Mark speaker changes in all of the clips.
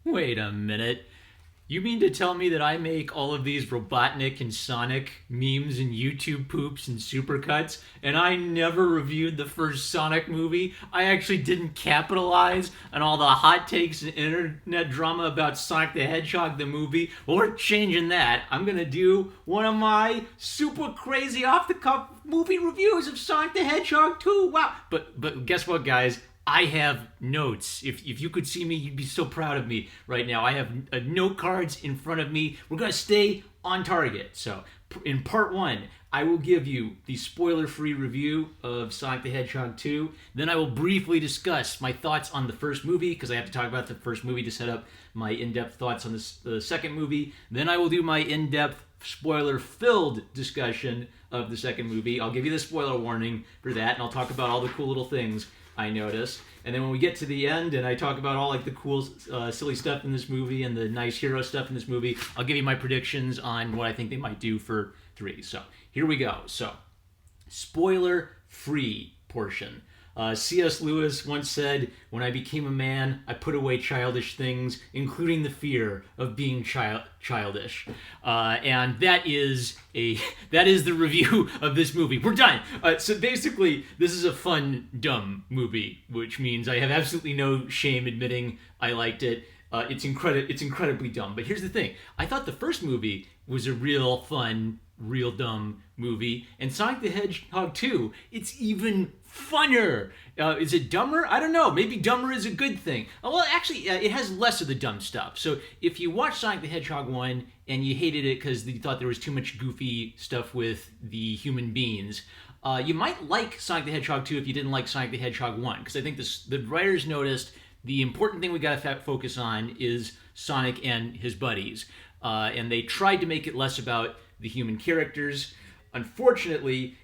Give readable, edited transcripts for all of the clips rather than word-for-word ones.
Speaker 1: Wait a minute. You mean to tell me that I make all of these Robotnik and Sonic memes and YouTube poops and supercuts, and I never reviewed the first Sonic movie? I actually didn't capitalize on all the hot takes and internet drama about Sonic the Hedgehog the movie? Well, we're changing that. I'm gonna do one of my super crazy off the cuff movie reviews of Sonic the Hedgehog 2. Wow. But guess what, guys? I have notes. If you could see me, you'd be so proud of me right now. I have note cards in front of me. We're going to stay on target. So, in part one, I will give you the spoiler-free review of Sonic the Hedgehog 2. Then I will briefly discuss my thoughts on the first movie, because I have to talk about the first movie to set up my in-depth thoughts on the second movie. Then I will do my in-depth, spoiler-filled discussion of the second movie. I'll give you the spoiler warning for that, and I'll talk about all the cool little things I noticed. And then when we get to the end and I talk about all like the cool silly stuff in this movie and the nice hero stuff in this movie, I'll give you my predictions on what I think they might do for 3. So here we go. So spoiler free portion. C.S. Lewis once said, "When I became a man, I put away childish things, including the fear of being childish." And that is the review of this movie. We're done. So basically, this is a fun, dumb movie, which means I have absolutely no shame admitting I liked it. It's incredibly dumb. But here's the thing: I thought the first movie was a real fun, real dumb movie, and Sonic the Hedgehog 2, it's even funner. Is it dumber? I don't know. Maybe dumber is a good thing. Well, actually, it has less of the dumb stuff. So if you watch Sonic the Hedgehog 1 and you hated it because you thought there was too much goofy stuff with the human beings, you might like Sonic the Hedgehog 2 if you didn't like Sonic the Hedgehog 1, because I think the writers noticed the important thing we got to focus on is Sonic and his buddies. And they tried to make it less about the human characters. Unfortunately,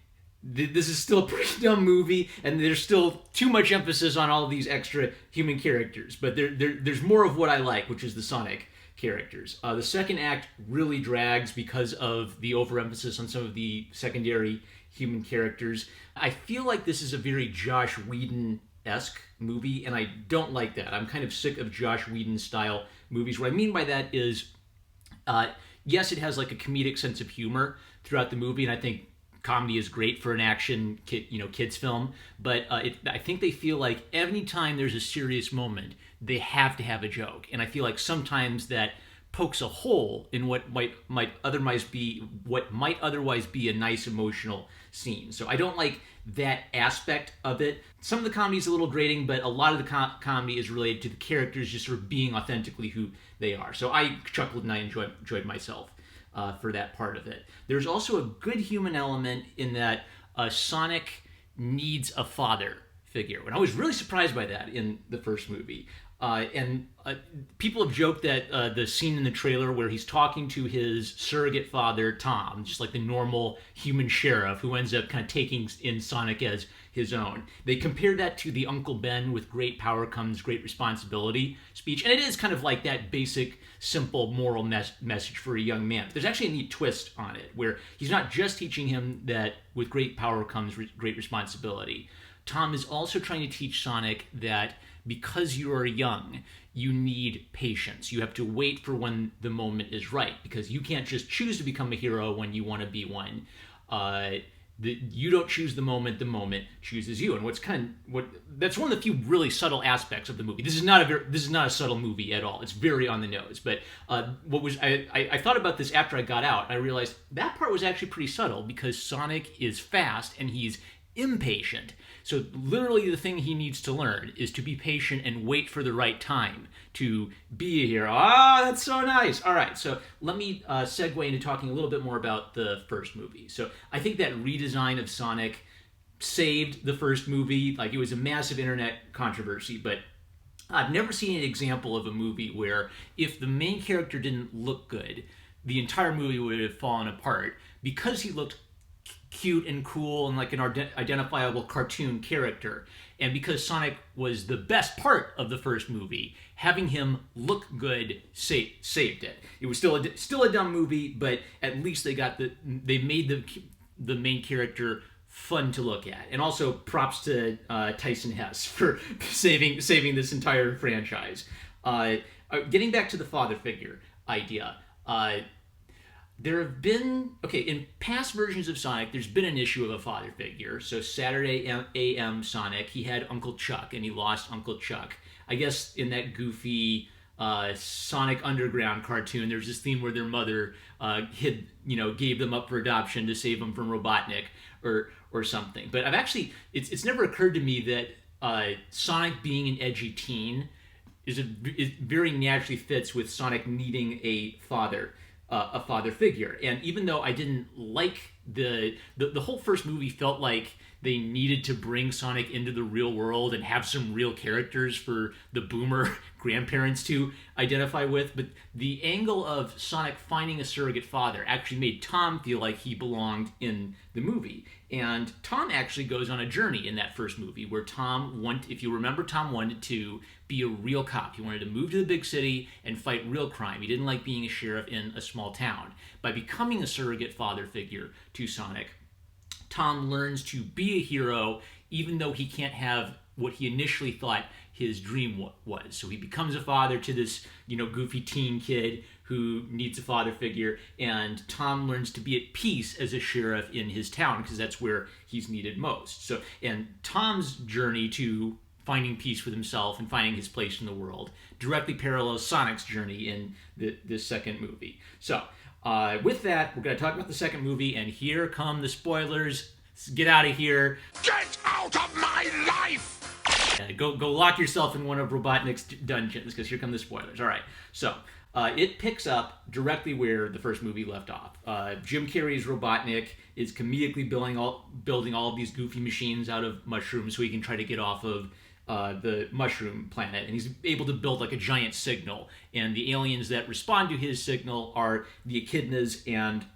Speaker 1: this is still a pretty dumb movie, and there's still too much emphasis on all of these extra human characters. But there's more of what I like, which is the Sonic characters. The second act really drags because of the overemphasis on some of the secondary human characters. I feel like this is a very Josh Whedon-esque movie, and I don't like that. I'm kind of sick of Josh Whedon-style movies. What I mean by that is, yes, it has like a comedic sense of humor throughout the movie, and I think comedy is great for an action kids film, but I think they feel like any time there's a serious moment, they have to have a joke, and I feel like sometimes that pokes a hole in what might otherwise be a nice emotional scene. So I don't like that aspect of it. Some of the comedy is a little grating, but a lot of the comedy is related to the characters just sort of being authentically who they are. So I chuckled and I enjoyed myself for that part of it. There's also a good human element in that Sonic needs a father figure. And I was really surprised by that in the first movie. And people have joked that the scene in the trailer where he's talking to his surrogate father, Tom, just like the normal human sheriff who ends up kind of taking in Sonic as his own. They compared that to the Uncle Ben with great power comes great responsibility speech. And it is kind of like that basic, simple moral message for a young man. But there's actually a neat twist on it where he's not just teaching him that with great power comes great responsibility. Tom is also trying to teach Sonic that because you are young, you need patience. You have to wait for when the moment is right, because you can't just choose to become a hero when you want to be one. You don't choose the moment chooses you. And that's one of the few really subtle aspects of the movie. This is not a subtle movie at all. It's very on the nose. But I thought about this after I got out, and I realized that part was actually pretty subtle, because Sonic is fast and he's impatient. So literally the thing he needs to learn is to be patient and wait for the right time to be a hero. That's so nice. All right, so let me segue into talking a little bit more about the first movie. So I think that redesign of Sonic saved the first movie. Like, it was a massive internet controversy, but I've never seen an example of a movie where if the main character didn't look good, the entire movie would have fallen apart because he looked cute and cool and like an identifiable cartoon character. And because Sonic was the best part of the first movie, having him look good saved it. It was still a dumb movie, but at least they made the main character fun to look at. And also props to Tyson Hess for saving this entire franchise. getting back to the father figure idea. There have been, in past versions of Sonic, there's been an issue of a father figure. So Saturday AM Sonic, he had Uncle Chuck, and he lost Uncle Chuck. I guess in that goofy Sonic Underground cartoon, there's this theme where their mother gave them up for adoption to save them from Robotnik or something. But it's never occurred to me that Sonic being an edgy teen it very naturally fits with Sonic needing a father figure. And even though I didn't like the whole first movie, felt like they needed to bring Sonic into the real world and have some real characters for the boomer grandparents to identify with. But the angle of Sonic finding a surrogate father actually made Tom feel like he belonged in the movie. And Tom actually goes on a journey in that first movie where if you remember, Tom wanted to be a real cop. He wanted to move to the big city and fight real crime. He didn't like being a sheriff in a small town. By becoming a surrogate father figure to Sonic, Tom learns to be a hero even though he can't have what he initially thought his dream was. So he becomes a father to this, goofy teen kid who needs a father figure, and Tom learns to be at peace as a sheriff in his town because that's where he's needed most. And Tom's journey to finding peace with himself and finding his place in the world directly parallels Sonic's journey in this second movie. So with that, we're going to talk about the second movie, and here come the spoilers. Get out of here.
Speaker 2: Get out of my life!
Speaker 1: Go lock yourself in one of Robotnik's dungeons, because here come the spoilers. All right, so it picks up directly where the first movie left off. Jim Carrey's Robotnik is comedically building all of these goofy machines out of mushrooms so he can try to get off of the mushroom planet, and he's able to build like a giant signal, and the aliens that respond to his signal are the echidnas and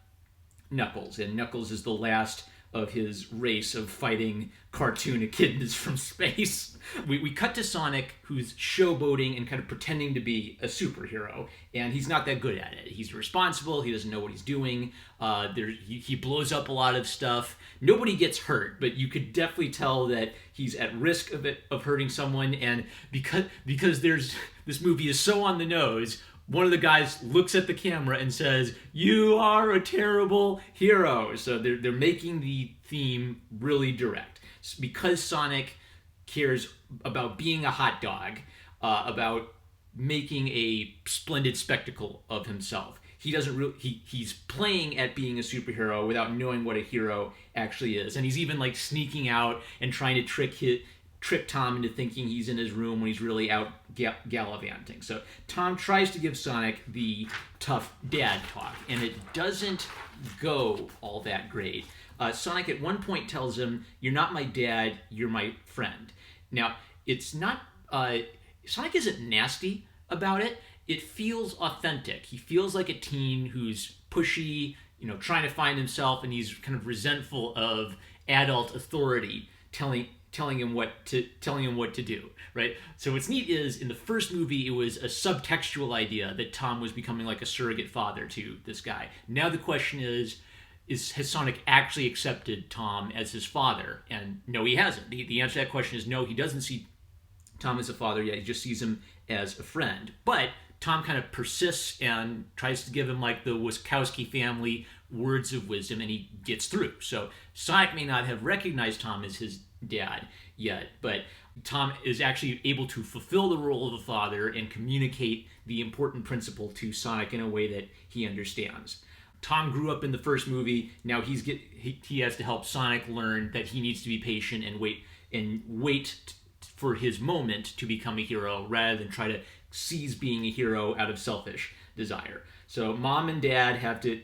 Speaker 1: Knuckles, and Knuckles is the last of his race of fighting cartoon echidnas from space. We cut to Sonic, who's showboating and kind of pretending to be a superhero, and he's not that good at it. He's irresponsible, he doesn't know what he's doing, he blows up a lot of stuff. Nobody gets hurt, but you could definitely tell that he's at risk of hurting someone, and because this movie is so on the nose, one of the guys looks at the camera and says, "You are a terrible hero." So they're making the theme really direct. Because Sonic cares about being a hot dog, about making a splendid spectacle of himself. He's playing at being a superhero without knowing what a hero actually is. And he's even like sneaking out and trying to trick Tom into thinking he's in his room when he's really out gallivanting. So Tom tries to give Sonic the tough dad talk, and it doesn't go all that great. Sonic at one point tells him, "You're not my dad, you're my friend." Now, it's not... Sonic isn't nasty about it. It feels authentic. He feels like a teen who's pushy, trying to find himself, and he's kind of resentful of adult authority telling him what to do, right? So what's neat is in the first movie it was a subtextual idea that Tom was becoming like a surrogate father to this guy. Now the question is has Sonic actually accepted Tom as his father? And no, he hasn't. The answer to that question is no, he doesn't see Tom as a father yet. He just sees him as a friend. But Tom kind of persists and tries to give him like the Wazowski family words of wisdom, and he gets through. So Sonic may not have recognized Tom as his dad yet, but Tom is actually able to fulfill the role of a father and communicate the important principle to Sonic in a way that he understands. Tom grew up in the first movie. Now he has to help Sonic learn that he needs to be patient and wait for his moment to become a hero rather than try to seize being a hero out of selfish desire. So mom and dad have to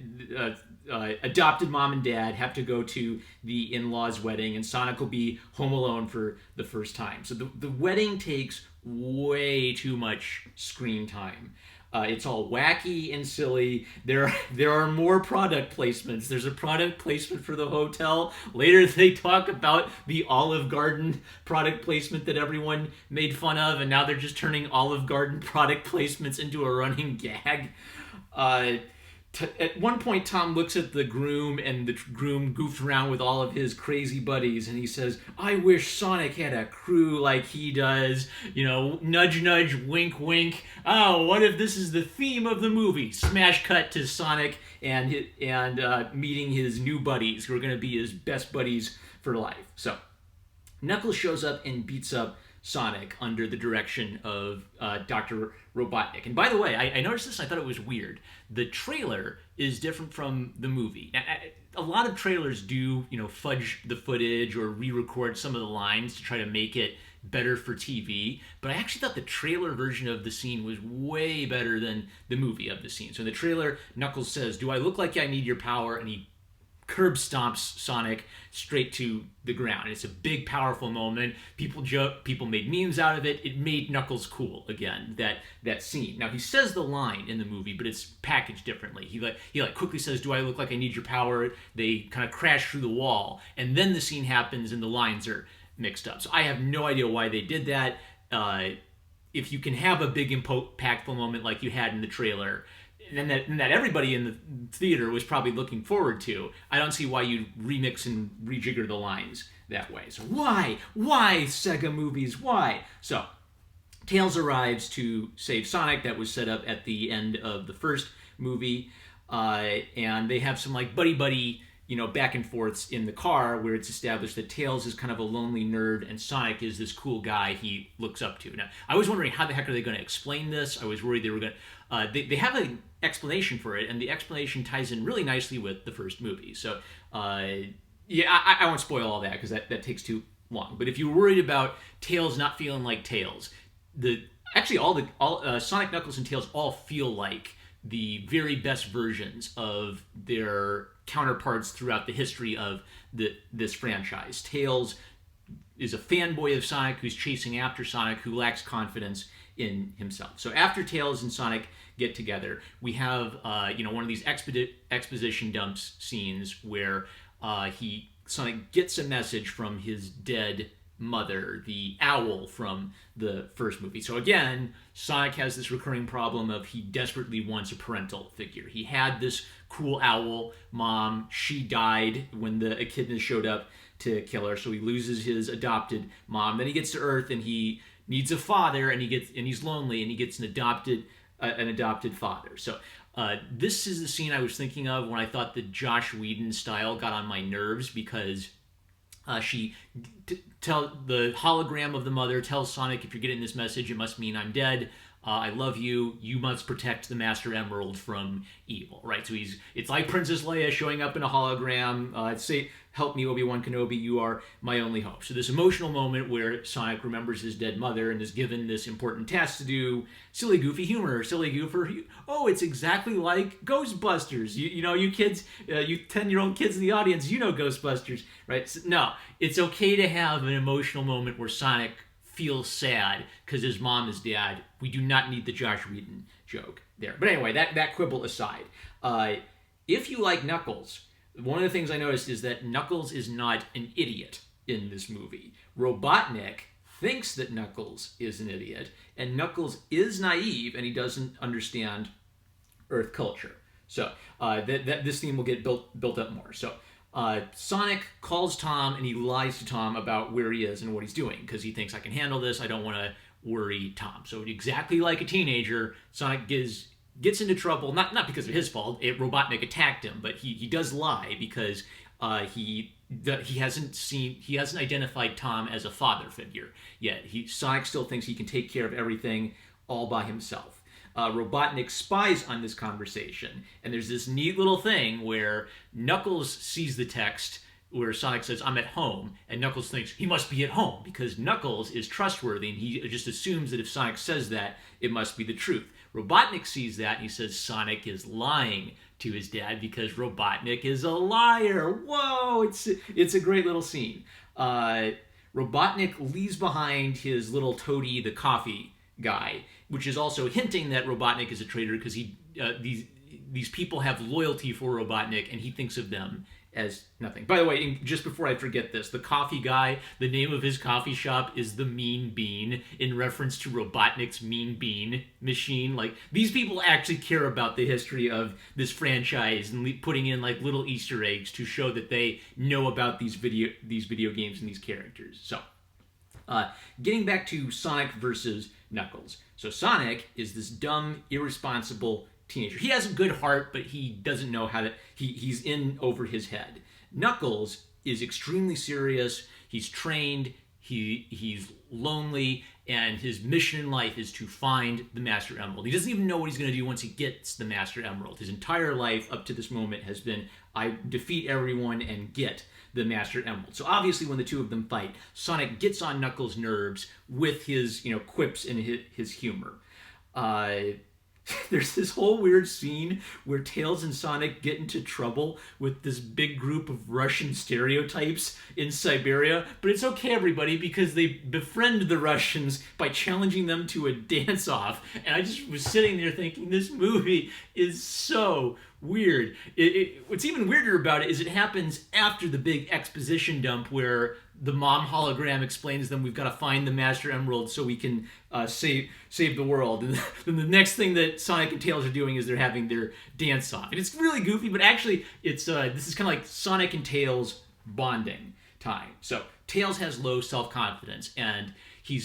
Speaker 1: adopted mom and dad have to go to the in-laws' wedding, and Sonic will be home alone for the first time. So the wedding takes way too much screen time. It's all wacky and silly. There are more product placements. There's a product placement for the hotel. Later they talk about the Olive Garden product placement that everyone made fun of, and now they're just turning Olive Garden product placements into a running gag. At one point, Tom looks at the groom, and the groom goofs around with all of his crazy buddies, and he says, "I wish Sonic had a crew like he does." Nudge, nudge, wink, wink. Oh, what if this is the theme of the movie? Smash cut to Sonic and meeting his new buddies, who are going to be his best buddies for life. So, Knuckles shows up and beats up Sonic under the direction of Dr. Robotnik. And by the way, I noticed this, I thought it was weird. The trailer is different from the movie. A lot of trailers do, fudge the footage or re-record some of the lines to try to make it better for TV. But I actually thought the trailer version of the scene was way better than the movie of the scene. So in the trailer, Knuckles says, "Do I look like I need your power?" And he curb stomps Sonic straight to the ground. It's a big, powerful moment. People joke, people made memes out of it. It made Knuckles cool again. That scene. Now he says the line in the movie, but it's packaged differently. He quickly says, "Do I look like I need your power?" They kind of crash through the wall, and then the scene happens, and the lines are mixed up. So I have no idea why they did that. If you can have a big, impactful moment like you had in the trailer, and that everybody in the theater was probably looking forward to, I don't see why you remix and rejigger the lines that way. So why? Why, Sega movies? Why? So, Tails arrives to save Sonic. That was set up at the end of the first movie. And they have some buddy-buddy, back and forths in the car, where it's established that Tails is kind of a lonely nerd and Sonic is this cool guy he looks up to. Now, I was wondering how the heck are they going to explain this? I was worried they were going to... They have an explanation for it, and the explanation ties in really nicely with the first movie. So, I won't spoil all that because that takes too long. But if you're worried about Tails not feeling like Tails, Sonic, Knuckles, and Tails all feel like the very best versions of their counterparts throughout the history of this franchise. Tails is a fanboy of Sonic who's chasing after Sonic, who lacks confidence in himself. So after Tails and Sonic get together, we have one of these exposition dumps scenes where Sonic gets a message from his dead mother, the owl from the first movie. So again, Sonic has this recurring problem of he desperately wants a parental figure. He had this cool owl mom. She died when the echidna showed up to kill her, so he loses his adopted mom. Then he gets to Earth and he needs a father, and he's lonely, and he gets an adopted father. So this is the scene I was thinking of when I thought the Joss Whedon style got on my nerves, because the hologram of the mother tells Sonic, "If you're getting this message, it must mean I'm dead. I love you. You must protect the Master Emerald from evil." Right? So it's like Princess Leia showing up in a hologram. Say, "Help me, Obi-Wan Kenobi. You are my only hope." So this emotional moment where Sonic remembers his dead mother and is given this important task to do. Silly, goofy humor. Silly, goofer. Oh, it's exactly like Ghostbusters. You kids, you 10-year-old kids in the audience, you know Ghostbusters, right? So, no, it's okay to have an emotional moment where Sonic feels sad because his mom is dead. We do not need the Joss Whedon joke there. But anyway, that quibble aside, if you like Knuckles, one of the things I noticed is that Knuckles is not an idiot in this movie. Robotnik thinks that Knuckles is an idiot, and Knuckles is naive, and he doesn't understand Earth culture. So this theme will get built up more. So Sonic calls Tom, and he lies to Tom about where he is and what he's doing, because he thinks, "I can handle this. I don't want to worry Tom." So exactly like a teenager, Sonic gets into trouble, not because of his fault. Robotnik attacked him, but he does lie because he hasn't identified Tom as a father figure yet. Sonic still thinks he can take care of everything all by himself. Robotnik spies on this conversation, and there's this neat little thing where Knuckles sees the text where Sonic says, "I'm at home," and Knuckles thinks he must be at home because Knuckles is trustworthy, and he just assumes that if Sonic says that, it must be the truth. Robotnik sees that, and he says Sonic is lying to his dad because Robotnik is a liar. Whoa, it's a great little scene. Robotnik leaves behind his little toady, the coffee guy, which is also hinting that Robotnik is a traitor because these people have loyalty for Robotnik, and he thinks of them as nothing. By the way, just before I forget this, the coffee guy, the name of his coffee shop is the Mean Bean, in reference to Robotnik's Mean Bean machine. Like, these people actually care about the history of this franchise and putting in like little Easter eggs to show that they know about these video games and these characters. So, getting back to Sonic versus Knuckles. So Sonic is this dumb, irresponsible teenager. He has a good heart, but he doesn't know how to... He's in over his head. Knuckles is extremely serious. He's trained. He's lonely, and his mission in life is to find the Master Emerald. He doesn't even know what he's going to do once he gets the Master Emerald. His entire life up to this moment has been, I defeat everyone and get the Master Emerald. So obviously when the two of them fight, Sonic gets on Knuckles' nerves with his, quips and his humor. There's this whole weird scene where Tails and Sonic get into trouble with this big group of Russian stereotypes in Siberia, but it's okay, everybody, because they befriend the Russians by challenging them to a dance-off, and I just was sitting there thinking, this movie is so weird. What's even weirder about it is it happens after the big exposition dump where the mom hologram explains to them, we've got to find the Master Emerald so we can save the world. And then the next thing that Sonic and Tails are doing is they're having their dance off. And it's really goofy, but actually it's this is kind of like Sonic and Tails bonding time. So Tails has low self-confidence, and he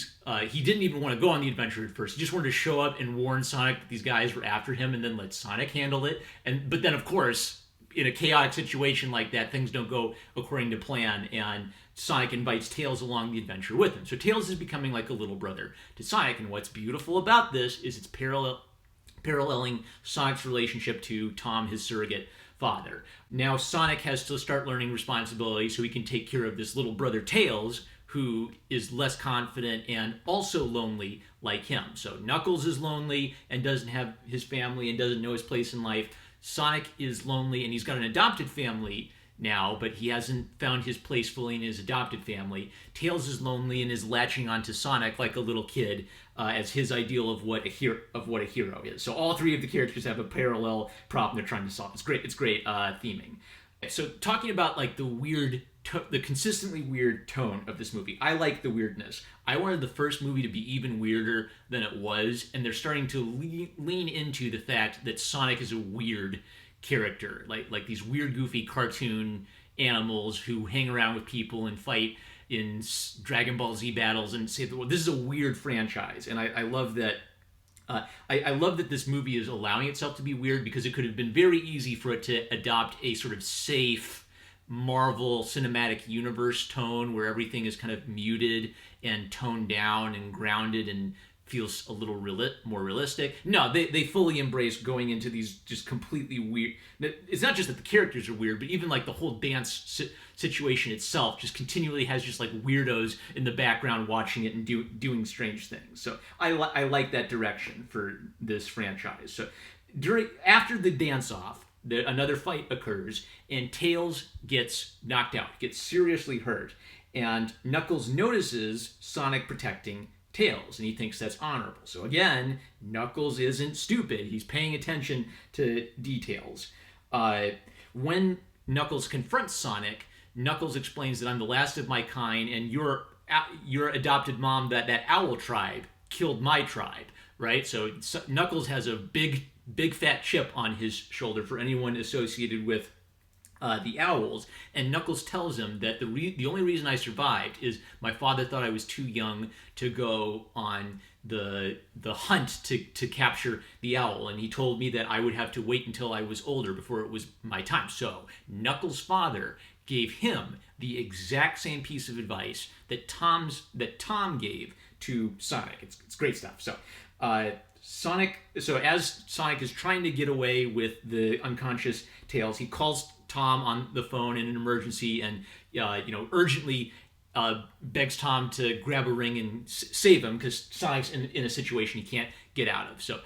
Speaker 1: didn't even want to go on the adventure at first. He just wanted to show up and warn Sonic that these guys were after him and then let Sonic handle it. But then, of course, in a chaotic situation like that, things don't go according to plan, and Sonic invites Tails along the adventure with him. So Tails is becoming like a little brother to Sonic, and what's beautiful about this is it's paralleling Sonic's relationship to Tom, his surrogate father. Now Sonic has to start learning responsibility so he can take care of this little brother Tails, who is less confident and also lonely like him. So Knuckles is lonely and doesn't have his family and doesn't know his place in life. Sonic is lonely and he's got an adopted family now, but he hasn't found his place fully in his adopted family. Tails is lonely and is latching onto Sonic like a little kid as his ideal of what a hero is. So all three of the characters have a parallel problem they're trying to solve. It's great theming. So talking about like the consistently weird tone of this movie, I like the weirdness. I wanted the first movie to be even weirder than it was, and they're starting to lean into the fact that Sonic is a weird character, like these weird, goofy cartoon animals who hang around with people and fight in Dragon Ball Z battles and save the world. This is a weird franchise, and I love that. I love that this movie is allowing itself to be weird, because it could have been very easy for it to adopt a sort of safe Marvel Cinematic Universe tone where everything is kind of muted and toned down and grounded and feels a little more realistic. No, they fully embrace going into these just completely weird... It's not just that the characters are weird, but even like the whole dance situation itself just continually has just like weirdos in the background watching it and doing strange things. So I like that direction for this franchise. So after the dance-off, another fight occurs, and Tails gets knocked out, gets seriously hurt, and Knuckles notices Sonic protecting Tails, and he thinks that's honorable. So again, Knuckles isn't stupid. He's paying attention to details. When Knuckles confronts Sonic, Knuckles explains that I'm the last of my kind, and your adopted mom, that owl tribe, killed my tribe, right? So Knuckles has a big fat chip on his shoulder for anyone associated with the owls, and Knuckles tells him that the only reason I survived is my father thought I was too young to go on the hunt to capture the owl, and he told me that I would have to wait until I was older before it was my time. So Knuckles' father gave him the exact same piece of advice that Tom gave to Sonic. It's great stuff. So as Sonic is trying to get away with the unconscious Tails, he calls Tom on the phone in an emergency and urgently begs Tom to grab a ring and save him, because Sonic's in a situation he can't get out of. So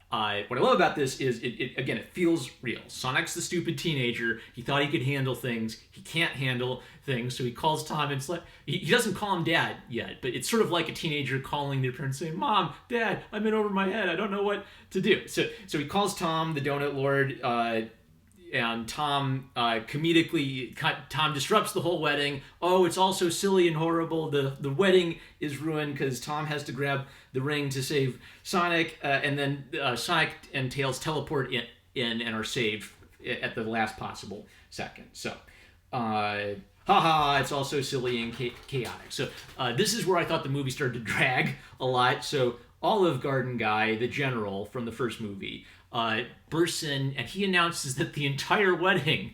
Speaker 1: what I love about this is it feels real. Sonic's the stupid teenager. He thought he could handle things. He can't handle things, so he calls Tom, and it's like, he doesn't call him Dad yet, but it's sort of like a teenager calling their parents saying, Mom, Dad, I'm in over my head. I don't know what to do. So he calls Tom, the Donut Lord, Tom Tom disrupts the whole wedding. Oh, it's all so silly and horrible. The wedding is ruined because Tom has to grab the ring to save Sonic, and then Sonic and Tails teleport in and are saved at the last possible second. So, haha, it's all so silly and chaotic. So this is where I thought the movie started to drag a lot. So Olive Garden guy, the general from the first movie, bursts in and he announces that the entire wedding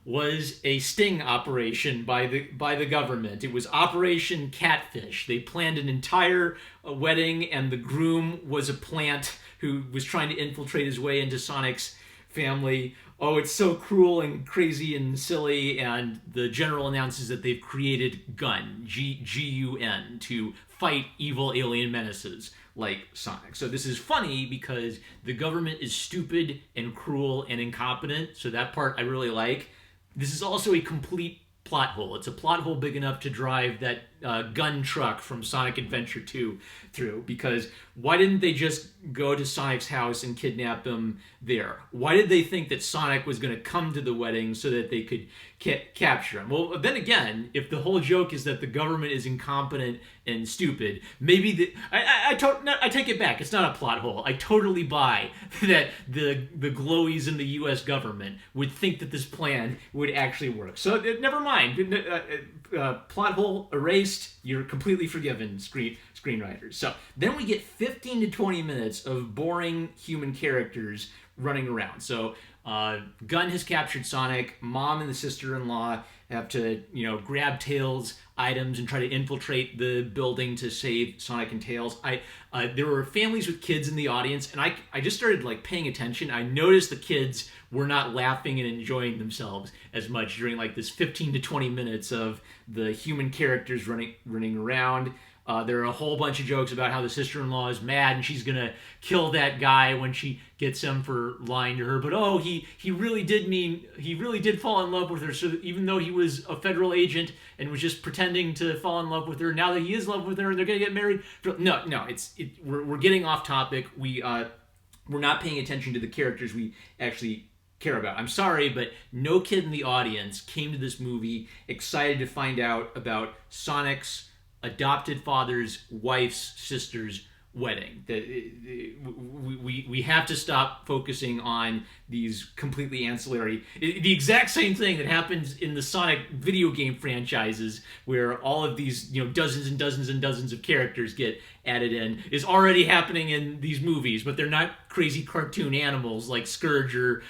Speaker 1: was a sting operation by the government. It was Operation Catfish. They planned an entire wedding, and the groom was a plant who was trying to infiltrate his way into Sonic's family. Oh, it's so cruel and crazy and silly, and the general announces that they've created GUN, G-U-N, to fight evil alien menaces like Sonic. So this is funny because the government is stupid and cruel and incompetent, so that part I really like. This is also a complete plot hole. It's a plot hole big enough to drive that gun truck from Sonic Adventure 2 through, because why didn't they just go to Sonic's house and kidnap him there? Why did they think that Sonic was going to come to the wedding so that they could capture him? Well, then again, if the whole joke is that the government is incompetent and stupid, maybe I take it back. It's not a plot hole. I totally buy that the glowies in the U.S. government would think that this plan would actually work. So never mind. Plot hole erased. You're completely forgiven, screenwriters. So then we get 15 to 20 minutes of boring human characters running around. So Gun has captured Sonic. Mom and the sister-in-law have to, grab Tails' items and try to infiltrate the building to save Sonic and Tails. There were families with kids in the audience, and I just started paying attention. I noticed the kids were not laughing and enjoying themselves as much during this 15 to 20 minutes of the human characters running around. There are a whole bunch of jokes about how the sister-in-law is mad and she's gonna kill that guy when she gets him for lying to her. But he really did fall in love with her. So even though he was a federal agent and was just pretending to fall in love with her, now that he is in love with her and they're gonna get married. No, we're getting off topic. We're not paying attention to the characters we actually care about. I'm sorry, but no kid in the audience came to this movie excited to find out about Sonic's adopted father's wife's sister's wedding. We have to stop focusing on these completely ancillary, the exact same thing that happens in the Sonic video game franchises, where all of these dozens and dozens and dozens of characters get added in, is already happening in these movies, but they're not crazy cartoon animals like Scourge or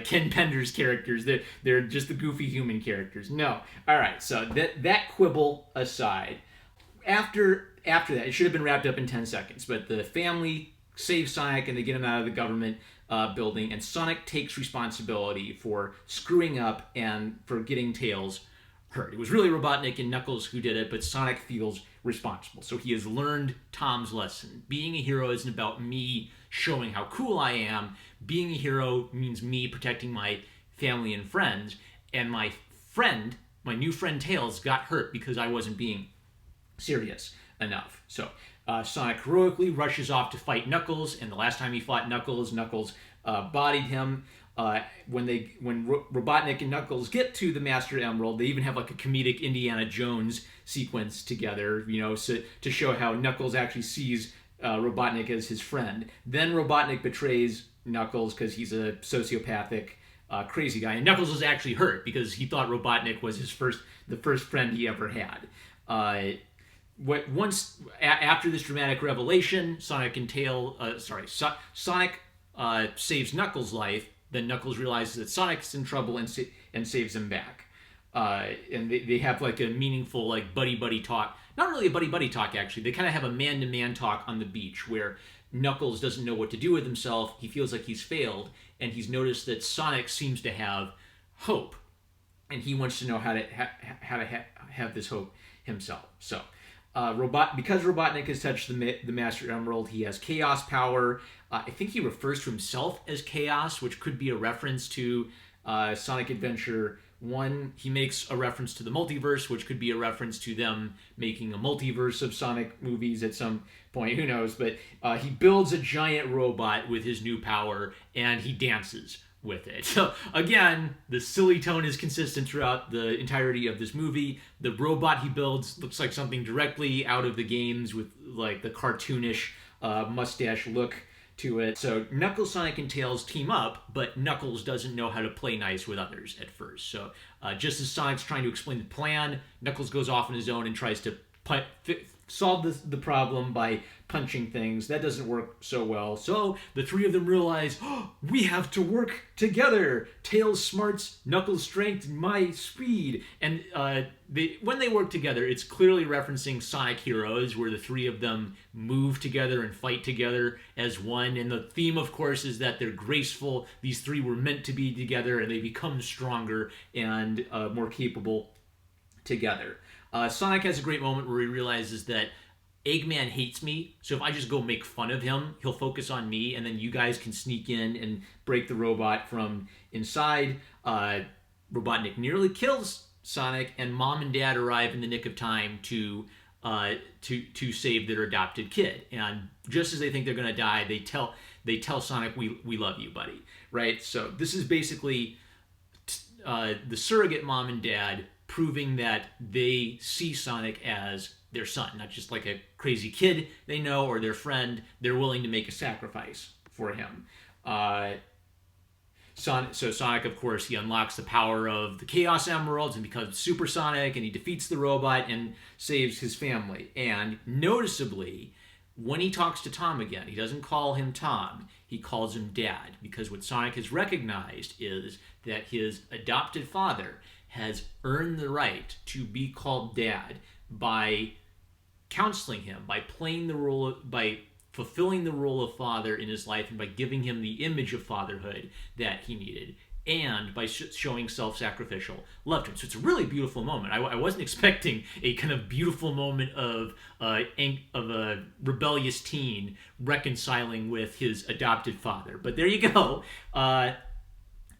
Speaker 1: Ken Pender's characters. They're just the goofy human characters. No. All right, so that quibble aside, after that, it should have been wrapped up in 10 seconds, but the family saves Sonic and they get him out of the government building, and Sonic takes responsibility for screwing up and for getting Tails hurt. It was really Robotnik and Knuckles who did it, but Sonic feels responsible. So he has learned Tom's lesson. Being a hero isn't about me showing how cool I am. Being a hero means me protecting my family and friends, and my new friend Tails got hurt because I wasn't being serious enough. So Sonic heroically rushes off to fight Knuckles, and the last time he fought Knuckles bodied him. When Robotnik and Knuckles get to the Master Emerald, they even have a comedic Indiana Jones sequence together, so to show how Knuckles actually sees Robotnik as his friend. Then Robotnik betrays Knuckles because he's a sociopathic crazy guy, and Knuckles was actually hurt because he thought Robotnik was the first friend he ever had. After this dramatic revelation, Sonic saves Knuckles' life. Then Knuckles realizes that Sonic's in trouble and saves him back. And they have a meaningful buddy talk. Not really a buddy talk, actually. They kind of have a man-to-man talk on the beach where Knuckles doesn't know what to do with himself. He feels like he's failed, and he's noticed that Sonic seems to have hope, and he wants to know how to have this hope himself. So, because Robotnik has touched the Master Emerald, he has Chaos power. I think he refers to himself as Chaos, which could be a reference to Sonic Adventure 1. He makes a reference to the multiverse, which could be a reference to them making a multiverse of Sonic movies at some point. Who knows? But he builds a giant robot with his new power, and he dances with it. So again, the silly tone is consistent throughout the entirety of this movie. The robot he builds looks like something directly out of the games with like the cartoonish mustache look to it. So Knuckles, Sonic, and Tails team up, but Knuckles doesn't know how to play nice with others at first. So just as Sonic's trying to explain the plan, Knuckles goes off on his own and tries to solve the problem by punching things. That doesn't work so well. So the three of them realize, oh, we have to work together. Tails' smarts, Knuckles' strength, my speed. And when they work together, it's clearly referencing Sonic Heroes, where the three of them move together and fight together as one. And the theme, of course, is that they're graceful. These three were meant to be together, and they become stronger and more capable together. Sonic has a great moment where he realizes that Eggman hates me, so if I just go make fun of him, he'll focus on me, and then you guys can sneak in and break the robot from inside. Robotnik nearly kills Sonic, and Mom and Dad arrive in the nick of time to save their adopted kid. And just as they think they're going to die, they tell Sonic, "We love you, buddy." Right? So this is basically the surrogate mom and dad proving that they see Sonic as their son, not just like a crazy kid they know or their friend. They're willing to make a sacrifice for him. Sonic, of course, he unlocks the power of the Chaos Emeralds and becomes Super Sonic, and he defeats the robot and saves his family. And noticeably, when he talks to Tom again, he doesn't call him Tom, he calls him Dad, because what Sonic has recognized is that his adopted father has earned the right to be called Dad by counseling him, by fulfilling the role of father in his life, and by giving him the image of fatherhood that he needed, and by showing self-sacrificial love to him. So it's a really beautiful moment. I wasn't expecting a kind of beautiful moment of a rebellious teen reconciling with his adopted father. But there you go.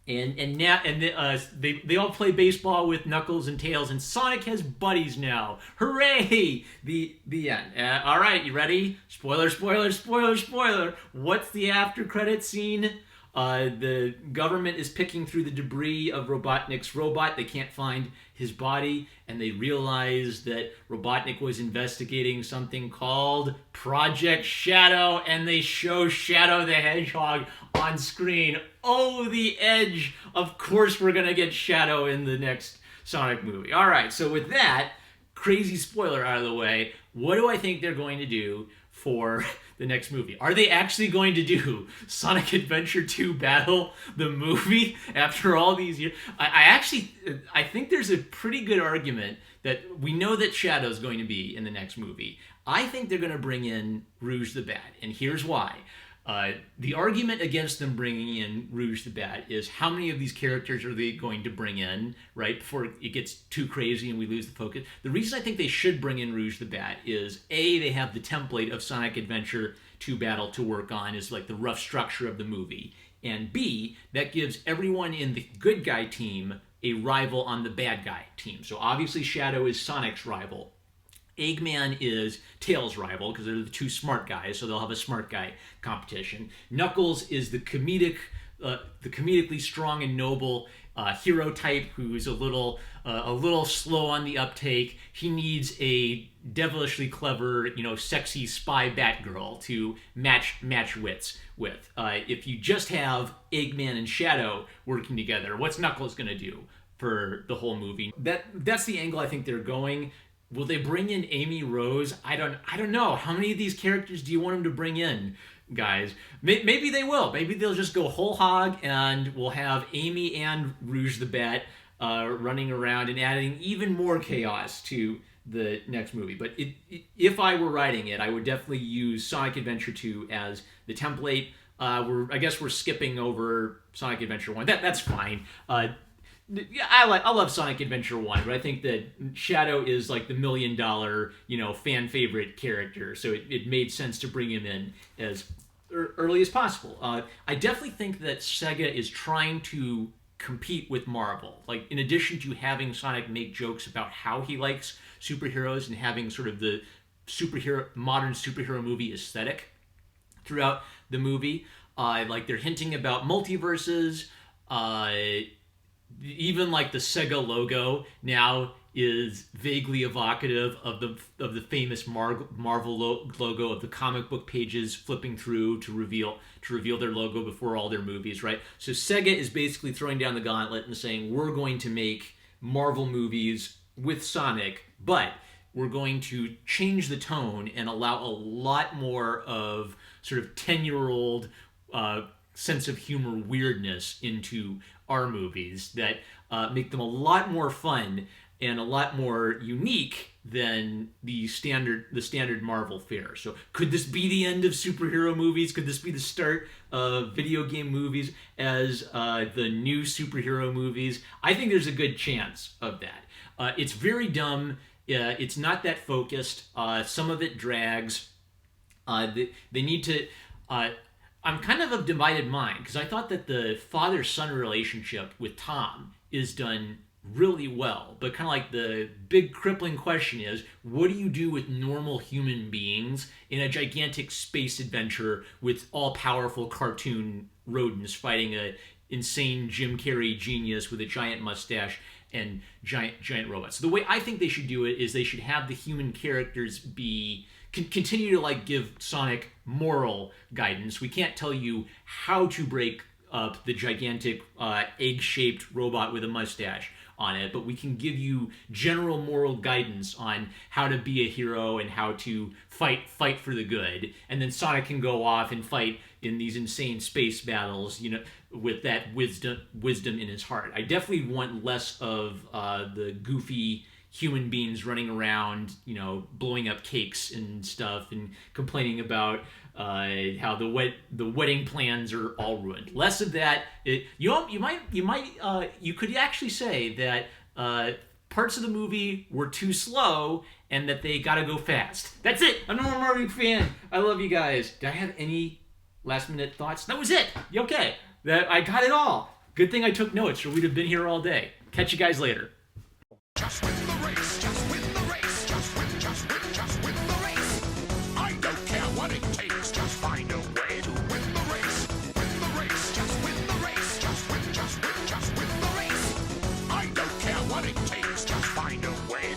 Speaker 1: They all play baseball with Knuckles and Tails, and Sonic has buddies now. Hooray! The end. All right, you ready? Spoiler, spoiler, spoiler, spoiler. What's the after credit scene? The government is picking through the debris of Robotnik's robot. They can't find his body, and they realize that Robotnik was investigating something called Project Shadow, and they show Shadow the Hedgehog on screen. Oh, the edge! Of course we're going to get Shadow in the next Sonic movie. All right, so with that crazy spoiler out of the way, what do I think they're going to do for the next movie? Are they actually going to do Sonic Adventure 2 Battle, the movie, after all these years? I think there's a pretty good argument that we know that Shadow's going to be in the next movie. I think they're going to bring in Rouge the Bat, and here's why. The argument against them bringing in Rouge the Bat is how many of these characters are they going to bring in, right, before it gets too crazy and we lose the focus. The reason I think they should bring in Rouge the Bat is, A, they have the template of Sonic Adventure 2 Battle to work on, is like the rough structure of the movie, and B, that gives everyone in the good guy team a rival on the bad guy team. So obviously Shadow is Sonic's rival. Eggman is Tails' rival because they're the two smart guys, so they'll have a smart guy competition. Knuckles is the comedically strong and noble hero type who's a little slow on the uptake. He needs a devilishly clever, sexy spy Batgirl to match wits with. If you just have Eggman and Shadow working together, what's Knuckles gonna do for the whole movie? That's the angle I think they're going. Will they bring in Amy Rose? I don't know. How many of these characters do you want them to bring in, guys? Maybe they will. Maybe they'll just go whole hog and we'll have Amy and Rouge the Bat running around and adding even more chaos to the next movie. But if I were writing it, I would definitely use Sonic Adventure 2 as the template. I guess we're skipping over Sonic Adventure 1. That's fine. Yeah, I love Sonic Adventure 1, but I think that Shadow is like the $1 million, fan favorite character, so it made sense to bring him in as early as possible. I definitely think that Sega is trying to compete with Marvel. Like, in addition to having Sonic make jokes about how he likes superheroes and having sort of the modern superhero movie aesthetic throughout the movie, like they're hinting about multiverses. uh, even like the Sega logo now is vaguely evocative of the famous Marvel logo of the comic book pages flipping through to reveal their logo before all their movies, right? So Sega is basically throwing down the gauntlet and saying we're going to make Marvel movies with Sonic, but we're going to change the tone and allow a lot more of sort of 10-year-old sense of humor weirdness into our movies that make them a lot more fun and a lot more unique than the standard Marvel fare. So could this be the end of superhero movies? Could this be the start of video game movies as the new superhero movies? I think there's a good chance of that. It's very dumb. It's not that focused. Some of it drags. They need to... I'm kind of divided mind because I thought that the father-son relationship with Tom is done really well, but kind of like the big crippling question is, what do you do with normal human beings in a gigantic space adventure with all-powerful cartoon rodents fighting a insane Jim Carrey genius with a giant mustache and giant robots? So the way I think they should do it is they should have the human characters continue to like give Sonic moral guidance. We can't tell you how to break up the gigantic egg-shaped robot with a mustache on it, but we can give you general moral guidance on how to be a hero and how to fight for the good. And then Sonic can go off and fight in these insane space battles, with that wisdom in his heart. I definitely want less of the goofy human beings running around, blowing up cakes and stuff and complaining about how the wedding plans are all ruined. Less of that. You could actually say that parts of the movie were too slow and that they gotta go fast. That's it. I'm a Marvel fan. I love you guys. Did I have any last minute thoughts? That was it. Okay. I got it all. Good thing I took notes, or we'd have been here all day. Catch you guys later.
Speaker 2: Just win the race, just win the race, just win the race. I don't care what it takes, just find a way to win the race. Win the race, just win the race, just win the race. I don't care what it takes, just find a way